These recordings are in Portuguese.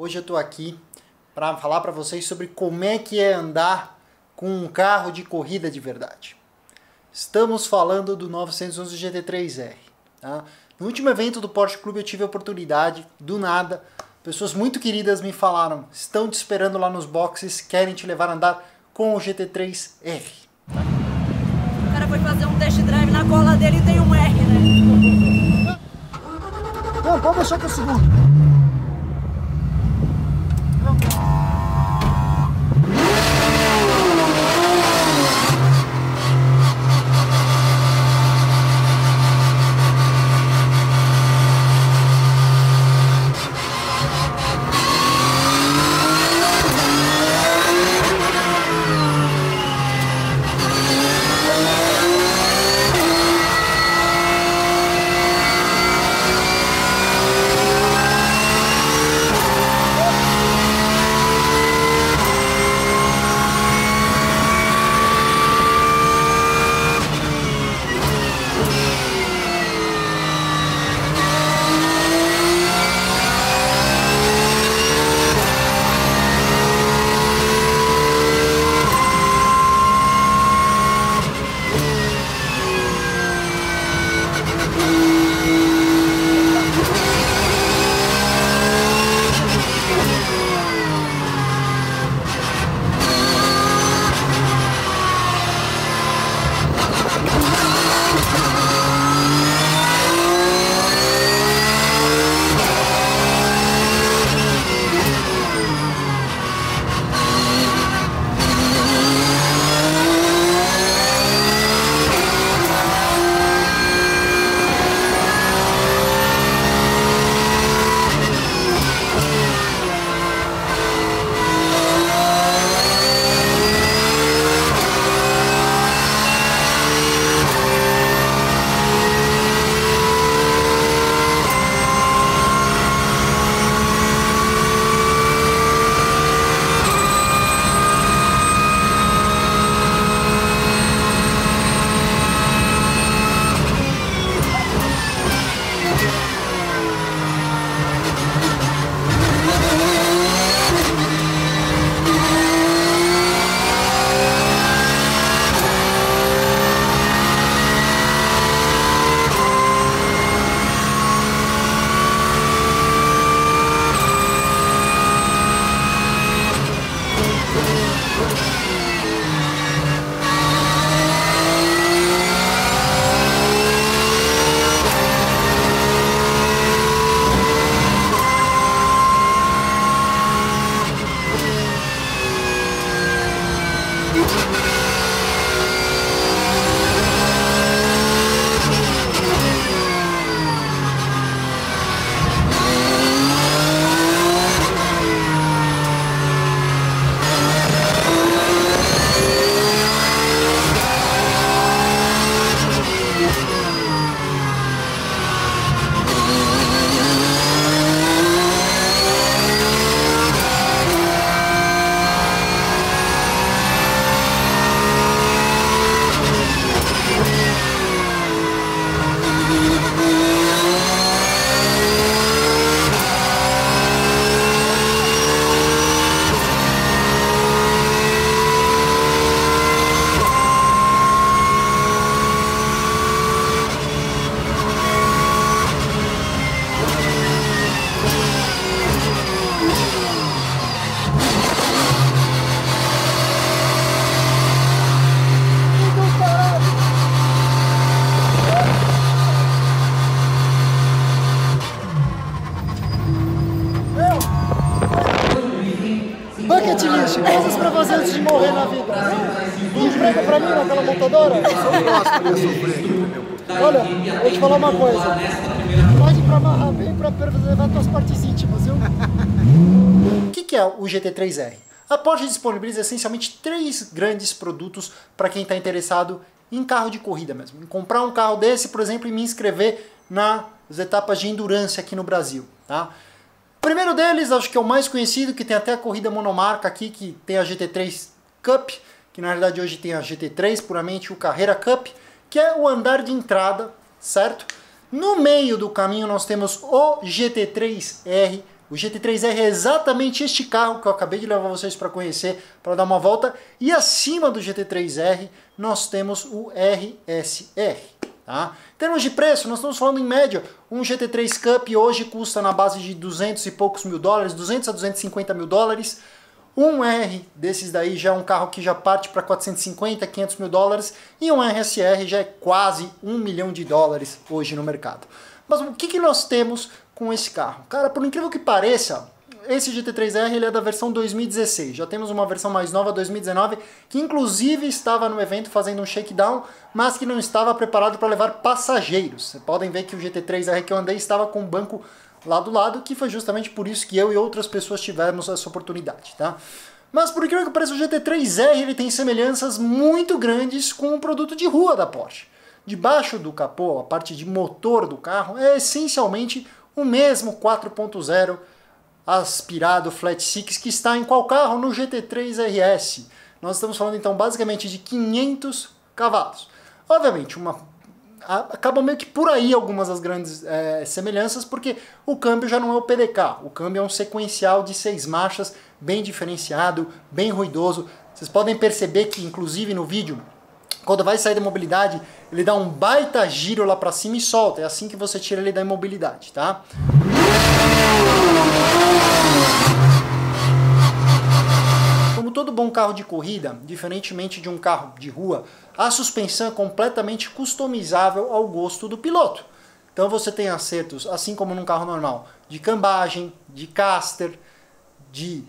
Hoje eu estou aqui para falar para vocês sobre como é que é andar com um carro de corrida de verdade. Estamos falando do 911 GT3R. Tá? No último evento do Porsche Clube eu tive a oportunidade, do nada, pessoas muito queridas me falaram, estão te esperando lá nos boxes, querem te levar a andar com o GT3R. Tá? O cara foi fazer um test drive, na cola dele tem um R, né? Não, pode deixar que eu seguro. Bucket list, coisas pra fazer antes de morrer na vida. Emprego pra mim naquela montadora? Olha, vou te falar uma coisa. Pode pra amarrar bem pra levar tuas partes íntimas, viu? O que é o GT3R? A Porsche disponibiliza essencialmente 3 grandes produtos para quem está interessado em carro de corrida mesmo. Em comprar um carro desse, por exemplo, e me inscrever nas etapas de endurance aqui no Brasil. Tá? O primeiro deles, acho que é o mais conhecido, que tem até a corrida monomarca aqui, que tem a GT3 Cup, que na realidade hoje tem a GT3 puramente, o Carrera Cup, que é o andar de entrada, certo? No meio do caminho nós temos o GT3R O GT3R é exatamente este carro que eu acabei de levar vocês para conhecer, para dar uma volta. E acima do GT3R nós temos o RSR. Tá? Em termos de preço, nós estamos falando em média, um GT3 Cup hoje custa na base de 200 e poucos mil dólares, 200 a 250 mil dólares. Um R desses daí já é um carro que já parte para 450, 500 mil dólares. E um RSR já é quase $1 milhão hoje no mercado. Mas o que nós temos com esse carro? Cara, por incrível que pareça, esse GT3R ele é da versão 2016. Já temos uma versão mais nova, 2019, que inclusive estava no evento fazendo um shakedown, mas que não estava preparado para levar passageiros. Vocês podem ver que o GT3R que eu andei estava com o banco lado a lado, que foi justamente por isso que eu e outras pessoas tivemos essa oportunidade, tá? Mas por incrível que pareça, o GT3R ele tem semelhanças muito grandes com o produto de rua da Porsche. Debaixo do capô, a parte de motor do carro, é essencialmente o mesmo 4.0 aspirado Flat Six que está em qual carro? No GT3 RS. Nós estamos falando então basicamente de 500 cavalos. Obviamente, acabam meio que por aí algumas das grandes semelhanças, porque o câmbio já não é o PDK, o câmbio é um sequencial de 6 marchas, bem diferenciado, bem ruidoso. Vocês podem perceber que inclusive no vídeo, quando vai sair da imobilidade, ele dá um baita giro lá pra cima e solta. É assim que você tira ele da imobilidade, tá? Como todo bom carro de corrida, diferentemente de um carro de rua, a suspensão é completamente customizável ao gosto do piloto. Então você tem acertos, assim como num carro normal, de cambagem, de caster, de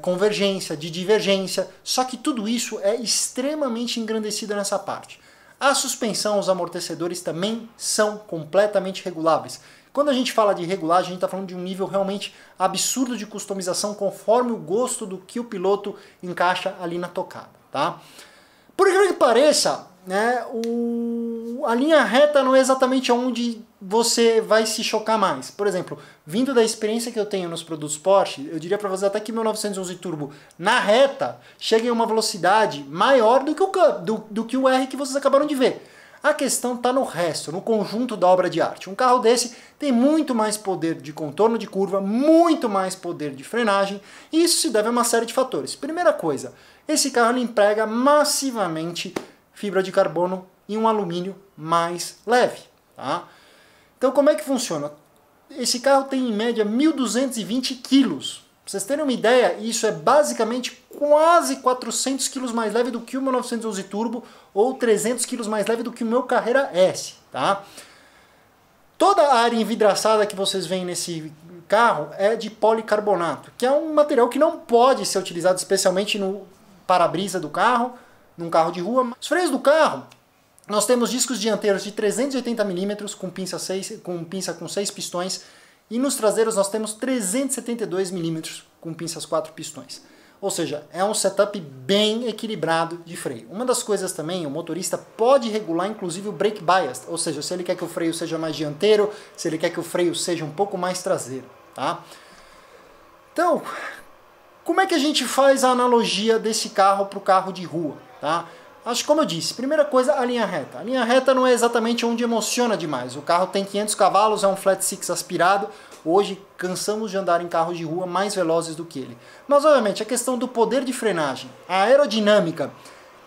convergência, de divergência, só que tudo isso é extremamente engrandecido nessa parte. A suspensão, os amortecedores também são completamente reguláveis. Quando a gente fala de regulagem, a gente está falando de um nível realmente absurdo de customização conforme o gosto do que o piloto encaixa ali na tocada, tá? Por incrível que pareça, né, a linha reta não é exatamente onde você vai se chocar mais. Por exemplo, vindo da experiência que eu tenho nos produtos Porsche, eu diria para vocês até que o meu 911 Turbo na reta chega em uma velocidade maior do que o R que vocês acabaram de ver. A questão está no resto, no conjunto da obra de arte. Um carro desse tem muito mais poder de contorno de curva, muito mais poder de frenagem, e isso se deve a uma série de fatores. Primeira coisa, esse carro ele emprega massivamente fibra de carbono e um alumínio mais leve, tá? Então como é que funciona? Esse carro tem em média 1.220 quilos. Pra vocês terem uma ideia, isso é basicamente quase 400 quilos mais leve do que o meu 911 Turbo ou 300 quilos mais leve do que o meu Carrera S, tá? Toda a área envidraçada que vocês veem nesse carro é de policarbonato, que é um material que não pode ser utilizado especialmente no para-brisa do carro, num carro de rua. Os freios do carro, nós temos discos dianteiros de 380 mm com pinça com 6 pistões, e nos traseiros nós temos 372 mm com pinças 4 pistões. Ou seja, é um setup bem equilibrado de freio. Uma das coisas também, o motorista pode regular inclusive o brake bias, ou seja, se ele quer que o freio seja mais dianteiro, se ele quer que o freio seja um pouco mais traseiro, tá? Então, como é que a gente faz a analogia desse carro para o carro de rua, tá? Acho que, como eu disse, primeira coisa, a linha reta. A linha reta não é exatamente onde emociona demais. O carro tem 500 cavalos, é um flat six aspirado. Hoje, cansamos de andar em carros de rua mais velozes do que ele. Mas, obviamente, a questão do poder de frenagem, a aerodinâmica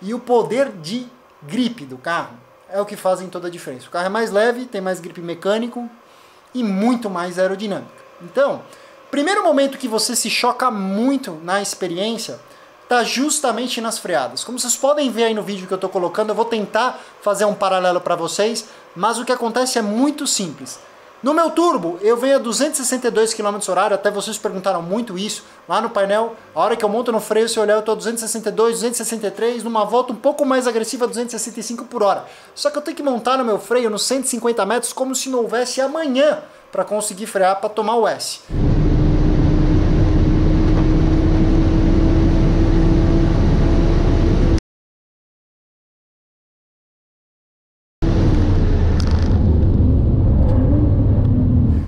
e o poder de grip do carro é o que fazem toda a diferença. O carro é mais leve, tem mais grip mecânico e muito mais aerodinâmica. Então, primeiro momento que você se choca muito na experiência está justamente nas freadas. Como vocês podem ver aí no vídeo que eu estou colocando, eu vou tentar fazer um paralelo para vocês, mas o que acontece é muito simples. No meu turbo, eu venho a 262 km/h, até vocês perguntaram muito isso, lá no painel, a hora que eu monto no freio, se eu olhar, eu estou a 262, 263, numa volta um pouco mais agressiva, 265 por hora. Só que eu tenho que montar no meu freio nos 150 metros como se não houvesse amanhã para conseguir frear, para tomar o S.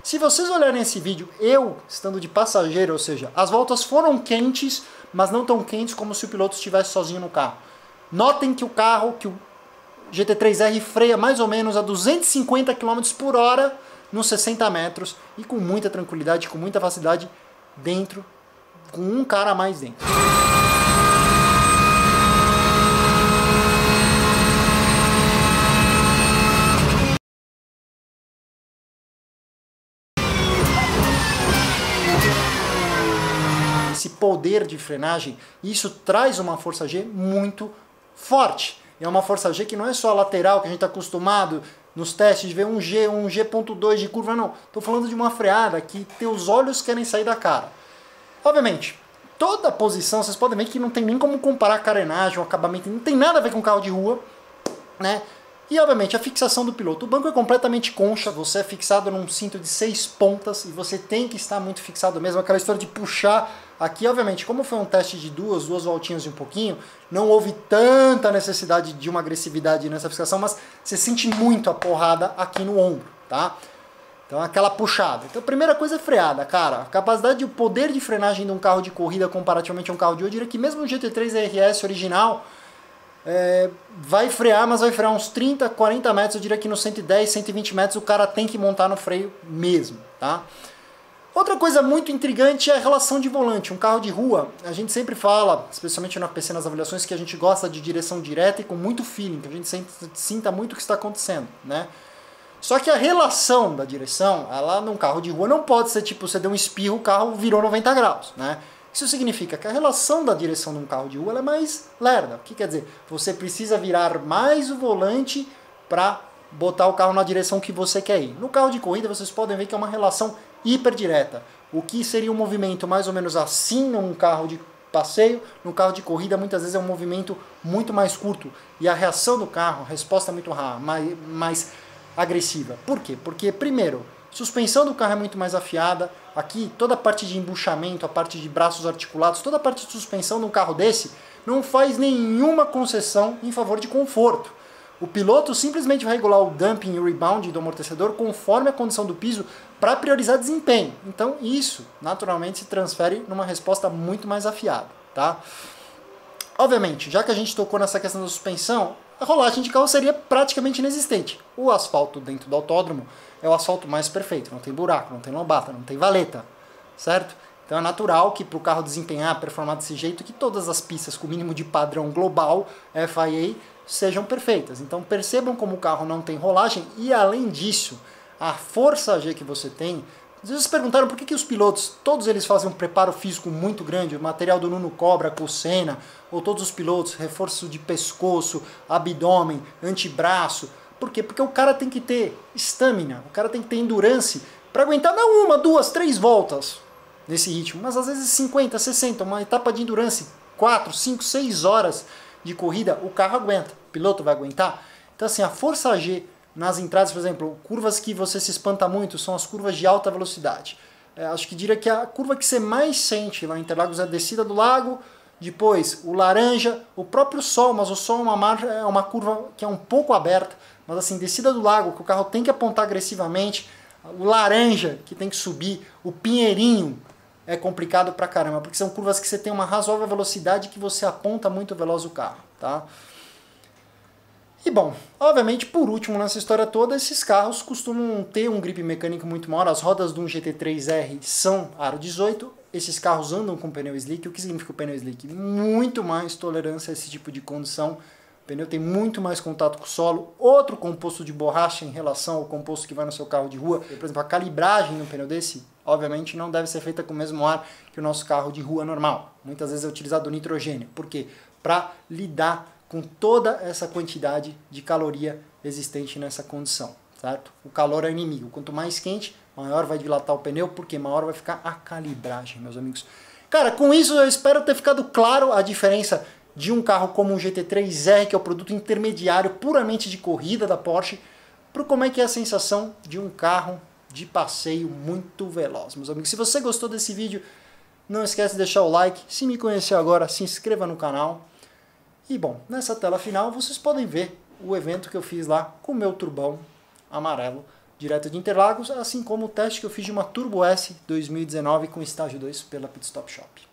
Se vocês olharem esse vídeo, eu estando de passageiro, ou seja, as voltas foram quentes, mas não tão quentes como se o piloto estivesse sozinho no carro. Notem que o carro, que o GT3R freia mais ou menos a 250 km por hora, nos 60 metros e com muita tranquilidade, com muita facilidade dentro, com um cara a mais dentro. Esse poder de frenagem, isso traz uma força G muito forte. É uma força G que não é só a lateral, que a gente está acostumado nos testes de ver um G.2 de curva, não. Estou falando de uma freada que teus olhos querem sair da cara. Obviamente, toda a posição, vocês podem ver que não tem nem como comparar a carenagem, o acabamento, não tem nada a ver com carro de rua, né? E, obviamente, a fixação do piloto. O banco é completamente concha, você é fixado num cinto de 6 pontas e você tem que estar muito fixado mesmo. Aquela história de puxar aqui, obviamente, como foi um teste de duas voltinhas e um pouquinho, não houve tanta necessidade de uma agressividade nessa fixação, mas você sente muito a porrada aqui no ombro, tá? Então, aquela puxada. Então, a primeira coisa é freada, cara. A capacidade, o poder de frenagem de um carro de corrida comparativamente a um carro de rua, eu diria que mesmo o GT3 RS original, vai frear, mas vai frear uns 30, 40 metros, eu diria que nos 110, 120 metros o cara tem que montar no freio mesmo, tá? Outra coisa muito intrigante é a relação de volante. Um carro de rua, a gente sempre fala, especialmente na PC, nas avaliações, que a gente gosta de direção direta e com muito feeling, que a gente sinta muito o que está acontecendo, né? Só que a relação da direção, ela num carro de rua não pode ser tipo, você deu um espirro, o carro virou 90 graus, né? Isso significa que a relação da direção de um carro de rua ela é mais lerda. O que quer dizer? Você precisa virar mais o volante para botar o carro na direção que você quer ir. No carro de corrida vocês podem ver que é uma relação hiper direta. O que seria um movimento mais ou menos assim num carro de passeio, no carro de corrida muitas vezes é um movimento muito mais curto. E a reação do carro, a resposta é muito rara, mais agressiva. Por quê? Porque, primeiro, suspensão do carro é muito mais afiada. Aqui, toda a parte de embuchamento, a parte de braços articulados, toda a parte de suspensão de um carro desse não faz nenhuma concessão em favor de conforto. O piloto simplesmente vai regular o dumping e o rebound do amortecedor conforme a condição do piso para priorizar desempenho. Então, isso, naturalmente, se transfere numa resposta muito mais afiada, tá? Obviamente, já que a gente tocou nessa questão da suspensão, a rolagem de carro seria praticamente inexistente. O asfalto dentro do autódromo é o asfalto mais perfeito, não tem buraco, não tem lombata, não tem valeta, certo? Então é natural que para o carro desempenhar, performar desse jeito, que todas as pistas com mínimo de padrão global, FIA, sejam perfeitas. Então percebam como o carro não tem rolagem e além disso, a força G que você tem. Vocês se perguntaram por que os pilotos, todos eles fazem um preparo físico muito grande, o material do Nuno Cobra com o Senna, ou todos os pilotos, reforço de pescoço, abdômen, antebraço. Por quê? Porque o cara tem que ter estamina, o cara tem que ter endurance para aguentar não 1, 2, 3 voltas nesse ritmo, mas às vezes 50, 60, uma etapa de endurance, 4, 5, 6 horas de corrida, o carro aguenta, o piloto vai aguentar. Então assim, a força G nas entradas, por exemplo, curvas que você se espanta muito são as curvas de alta velocidade. Acho que diria que a curva que você mais sente lá em Interlagos é a descida do lago, depois o laranja, o próprio sol, mas o sol é uma curva que é um pouco aberta, mas assim, descida do lago, que o carro tem que apontar agressivamente, o laranja, que tem que subir, o pinheirinho, é complicado pra caramba, porque são curvas que você tem uma razoável velocidade que você aponta muito veloz o carro, tá? E bom, obviamente, por último nessa história toda, esses carros costumam ter um grip mecânico muito maior, as rodas de um GT3R são aro 18, esses carros andam com pneu slick. O que significa o pneu slick? Muito mais tolerância a esse tipo de condição. O pneu tem muito mais contato com o solo. Outro composto de borracha em relação ao composto que vai no seu carro de rua. Por exemplo, a calibragem no pneu desse, obviamente, não deve ser feita com o mesmo ar que o nosso carro de rua normal. Muitas vezes é utilizado nitrogênio. Por quê? Para lidar com toda essa quantidade de caloria existente nessa condição, certo? O calor é o inimigo. Quanto mais quente, maior vai dilatar o pneu, porque maior vai ficar a calibragem, meus amigos. Cara, com isso eu espero ter ficado claro a diferença de um carro como o GT3R, que é o produto intermediário puramente de corrida da Porsche, para como é que é a sensação de um carro de passeio muito veloz, meus amigos. Se você gostou desse vídeo, não esquece de deixar o like. Se me conheceu agora, se inscreva no canal. E bom, nessa tela final vocês podem ver o evento que eu fiz lá com o meu turbão amarelo direto de Interlagos, assim como o teste que eu fiz de uma Turbo S 2019 com estágio 2 pela Pit Stop Shop.